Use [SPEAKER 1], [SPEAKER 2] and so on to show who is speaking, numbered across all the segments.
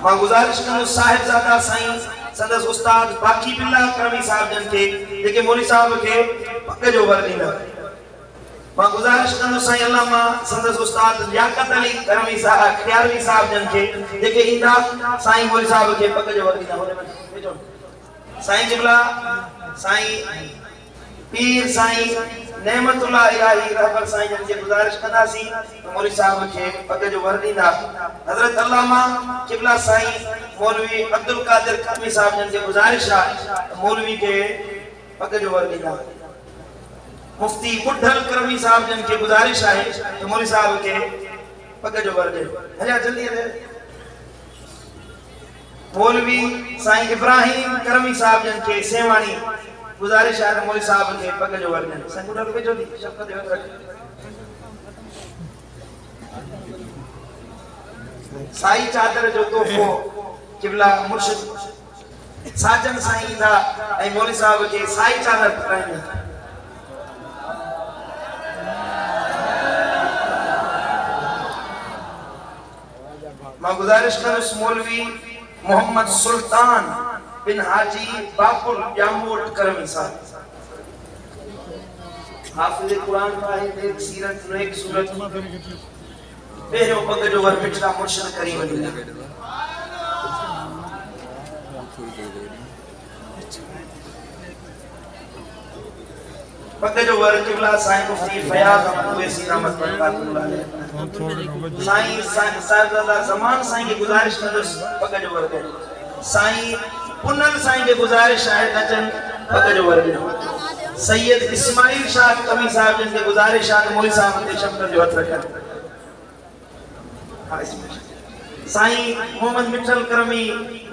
[SPEAKER 1] मां गुजारिश कंदो साहिबजादा साईं संदस उस्ताद बाकी बिल्ला करमी साहब जन के जेके मौलवी साहब के पग जो वर ॾींदा। मां गुजारिश कंदो साईं अल्लामा संदस उस्ताद लियाकत अली करमी साहब खियारवी साहब जन के जेके ईंदा साईं मौलवी साहब के पग जो वर ॾींदा। साईं जिबला साईं पीर साईं नेमतुल्लाह इलाही रहबर साईं जन के गुजारिश कंदासी मौलवी साहब के पग जो वर ॾींदा। हजरत अल्लामा किबला साईं मौलवी अब्दुल कादिर करमी साहब जन के गुजारिश है मौलवी के पग जो वर ॾींदा। मुफ्ती बुढ़ल करमी साहब जन के गुजारिश है तो मौलवी साहब के पग जो वर ॾे। हलिया जल्दी है। मौलवी साईं इब्राहिम करमी साहब जन के सेवानी गुजारिश है मौलवी साहब के पग जो वर ॾे। साईं बुढ़ल पे जो दी शफ़क़त देवत रख। साई चादर जो तोहफो किबला मुर्शिद साजन साईं दा ऐं मौलवी साहब के साई चादर पकड़ाईंदा। मां गुजारिश करूं मौलवी मोहम्मद सुल्तान बिन हाजी बाकुल जामोट करमी साहब हाफिज कुरान का है एक सीरत एक सूरत पहिरियों पग जो वर मिठड़ा मुर्शिद करीम ॾींदा। पग जो वर किबला साईं मुफ्ती फयाज अहमद ओवैसी रहमत अल्लाह साईं साहिबजादा ज़मान साईं के गुजारिश कंदुस पग जो वर ॾे। साईं पुनल साईं के गुजारिश है अचन पग जो वर ॾे। सैयद इस्माइल शाह कमी साहब जन के गुजारिश है मौलवी साहब ते शफ़क़त जो हथ रखन। साईं मोहम्मद मिठल करमी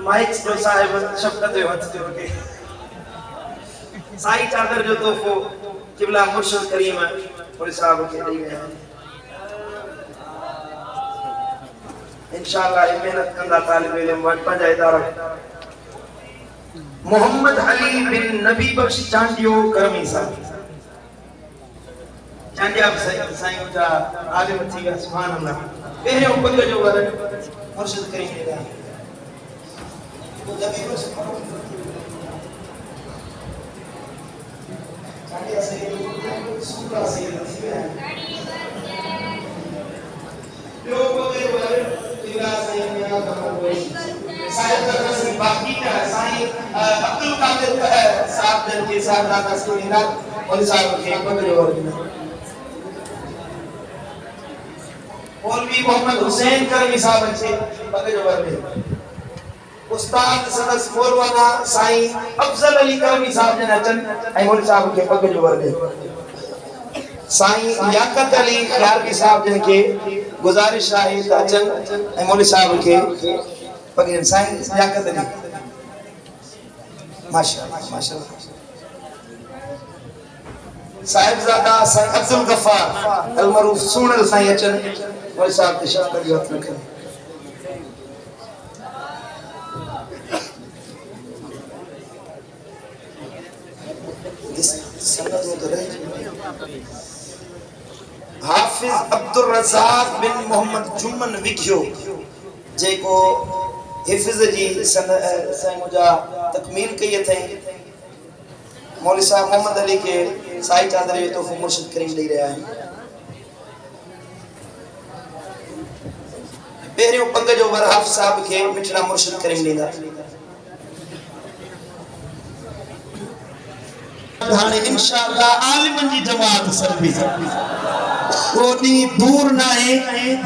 [SPEAKER 1] माइक जो साहिब शफ़क़त जो हथ जो रखे। साई चादर जो तोहफो किबला मुर्शिद करीम मौलवी साहब के दी गया। इंशाअल्लाह मेहनत कंदा तालिब इल्म वट पंजा इदारा मोहम्मद अली बिन नबी बख्श चांडियो करमी साहब चांडिया साईं जा आलिम थी गया। सुभान अल्लाह। पहिरियों पग जो वर मुर्शिद करीम ॾे। नबी बख्श चांडिया से सूरा से थी गया। यो पग जो वर किबला साईं मियां साहिब का नसीब बाकी है साईं अब्दुल कादिर साहब जन के साहबजादा से ईंदा मौलवी साहब के पग जो वर ॾींदा। मौलवी मोहम्मद हुसैन करमी साहब के पग जो वर ॾे। उस्ताद सदस मौलाना साईं अफजल अली करमी साहब जन अचन ऐं मौलवी साहब के पग जो वर ॾे। साईं लियाकत अली यारवी साहब जन के गुजारिश है त अचन ऐं मौलवी साहब के पग ॾे। साईं लियाकत अली माशाअल्लाह माशाअल्लाह। साहिबजादा साईं अब्दुल गफ्फार अलमरूफ सुनल साईं अचन मौलवी साहब ते शफ़क़त जो हथ रखन। हाफिज अब्दुल रज़ाक बिन मोहम्मद जुम्मन विखियो जेको हिफ्ज़ जी साईं मुजा तकमील कई थे मौलवी साहब मोहम्मद अली के साई चादर जो तोहफो मुर्शिद करीम ॾेई रहा है। पहिरियों पग जो वर हाफ़िज़ साहब के मिठड़ा मुर्शिद करीम ॾींदा। हाणे इंशाअल्लाह आलिमन जी जमात सर्विस वो दी दूर ना है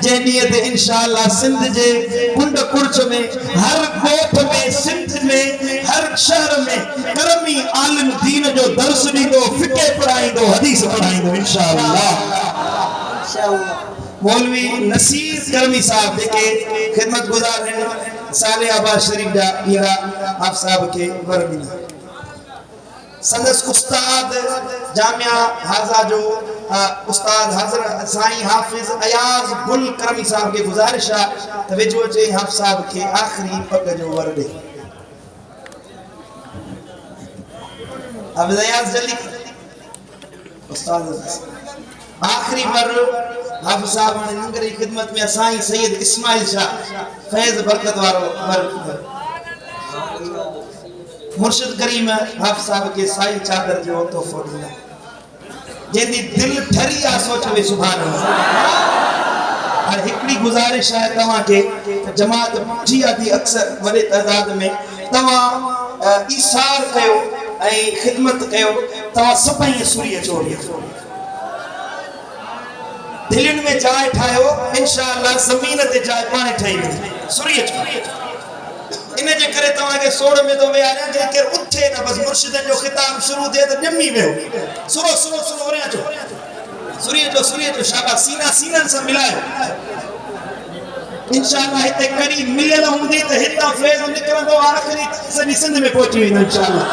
[SPEAKER 1] जैनियत ते इंशाअल्लाह सिंध जे कुंड कुर्च में हर गोठ में सिंध में हर शहर में करमी आलिम दीन जो दर्स दीदो फिके पढ़ाईंदो हदीस पढ़ाईंदो इंशाअल्लाह। मौलवी नसीर करमी साहब के खिदमत गुजार हैं सालेहाबाद शरीफ जा इरा आप साहब के वर ॾींदा। संदस उस्ताद जामिया हाजा जो उस्ताद हजरत साईं हाफिज अयाज गुल करमी साहब के गुजारिश है तवज्जो चे हाफिज साहब के आखिरी पग जो वर ॾे। हाफिज अयाज जल्दी उस्ताद आखिरी वर हाफ़िज़ साहब हाणे लंगर जी ख़िदमत में साईं सैयद इस्माइल शाह फैज़ बरकत वारो मुर्शिद करीम हाफ़िज़ साहब के साई चादर जो तोहफ़ो ॾींदा जंहिंजी दिल ठरी आ सोचवे सुभान अल्लाह। हाणे हिकड़ी गुज़ारिश है तव्हां के जमात जी आती अक्सर वॾे तादाद में तव्हां ईसार कयो ऐं ख़िदमत कयो तव्हां सभई सुरीअ चोरीअ दिलियुनि में जाइ ठाहियो इंशाअल्लाह ज़मीन ते जाइ पाणे ठही वेंदी सुरीअ चोरीअ इन जे करे तव्हां के सोड़ में तो विहारिया जेके उथे न बस मुर्शिदन जो खिताब शुरू थिए त ॼमी वियो सुरो सुरो सुरो वरिया चो सुरीअ जो शाबाश सीना सीनन सां मिलायो इंशाअल्लाह हिते कड़ी मिलियल हूंदी त हितां फैज़ निकिरंदो आख़िरी सॼी सिंध में पहुची वेंदो इंशाअल्लाह।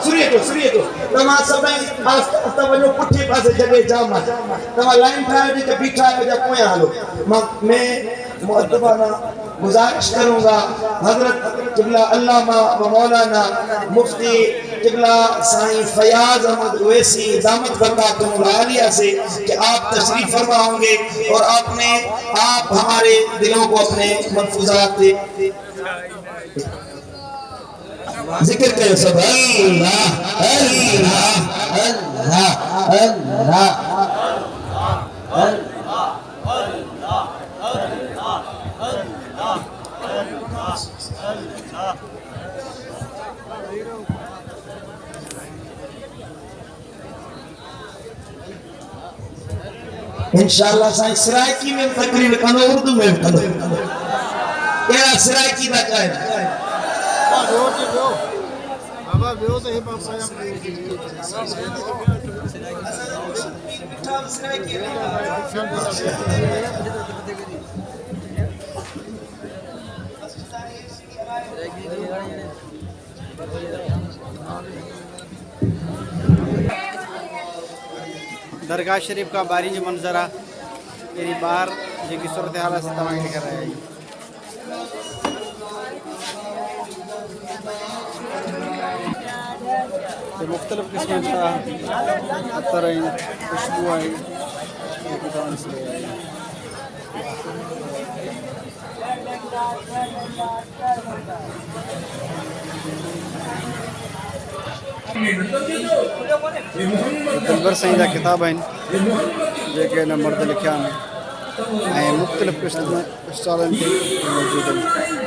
[SPEAKER 1] सुरीअ जो तव्हां सभई आस्ते वञो पुठे पासे जॻह जाम आहे तव्हां लाइन ठाहियो जेके बीठा आहियो जा पोयां हलो मैं मुअद्दबाना गुजारिश करूंगा हजरत किबला अल्लामा व मौलाना मुफ्ती किबला साईं फयाज अहमद ओवैसी दामत बरकातुहुल आलिया से कि आप तशरीफ फरमा होंगे और आपने आप हमारे दिलों को अपने महफूजात जिक्र करो सब अल्लाह अल्लाह अल्लाह अल्लाह इंशाअल्लाह साईं सरायकी में तकरीर कंदो उर्दू में कंदो केड़ा सरायकी दा चाहे बाबा वियो तो हे बाप साईं
[SPEAKER 2] दरगाह शरीफ का बारी जो मंजरा मेरी बार जी सूरत हाल से तमाम कर रहा है तो मुख्तलिफ किस्म का अतर खुशबू आई दिलबर साईं जा किताब आहिनि जेके हिन मर्द लिखिया आहिनि ऐं मुख़्तलिफ़ स्टालनि ते मौजूदु आहिनि।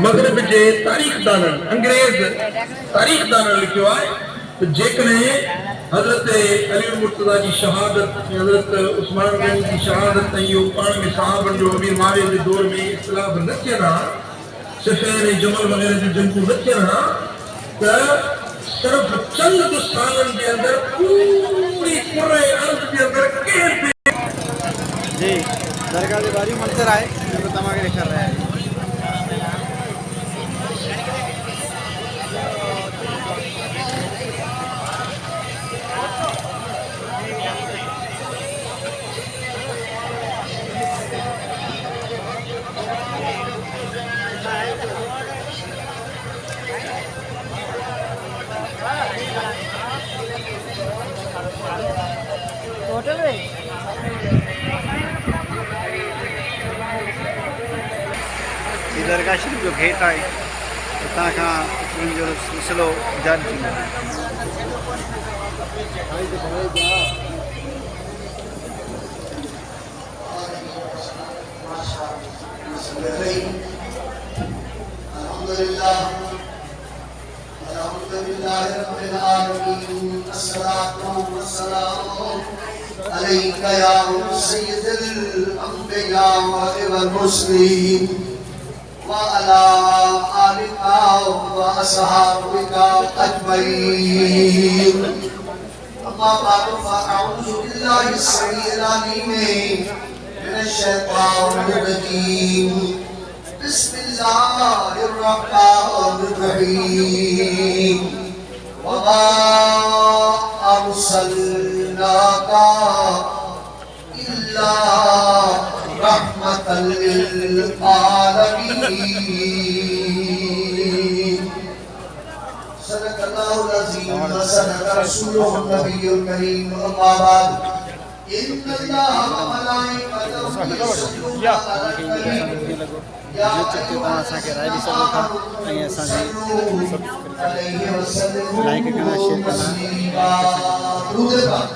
[SPEAKER 3] मगरब के तारीखदानन अंग्रेज तारीखदानन लिखियो है तो जेकने हजरत अली मुर्तजा की शहादत हजरत उस्मान गनी की शहादत यो पाण में साहब जो अमीर माविया के दौर में इस्लाम न थियना सफेर जमल वगैरह जो जंगू न थियना त सिर्फ चंद सालन के अंदर पूरी पूरे अर्ज के अंदर के
[SPEAKER 2] जी दरगाह के बारी मंजर आए जो तमाम लिखा रहा है दरगाह शरीफ जो गेट है हितां खां जो सिलसिलो जारी थींदो
[SPEAKER 4] अल्हम्दुलिल्लाह रब्बिल आलमीन अस्सलातु वस्सलामु अलैका या सय्यिदुल अंबिया वल मुरसलीन व अला आलिका व असहाबिका अजमईन अम्मा बाद फअऊज़ु बिल्लाहि अस्समीइल अलीम मिनश शैतानिर रजीम बिस्मिल्लाहिर्रहमानिर्रहीम वमा अरसलनाका इल्ला रहमतल लिल आलमीन। सदक़ल्लाहुल अज़ीम व सदक़ रसूलुहुन नबियुल करीम। अम्मा बाद इन्नल्लाह व मलाइकतहु युसल्लूना अलैहि
[SPEAKER 2] यूट्यूब ते असांखे राय ॾई सघो था ऐं असांजी
[SPEAKER 4] वसल्लम
[SPEAKER 2] लाइक करणु शेयर करणु
[SPEAKER 4] दुरूद पाक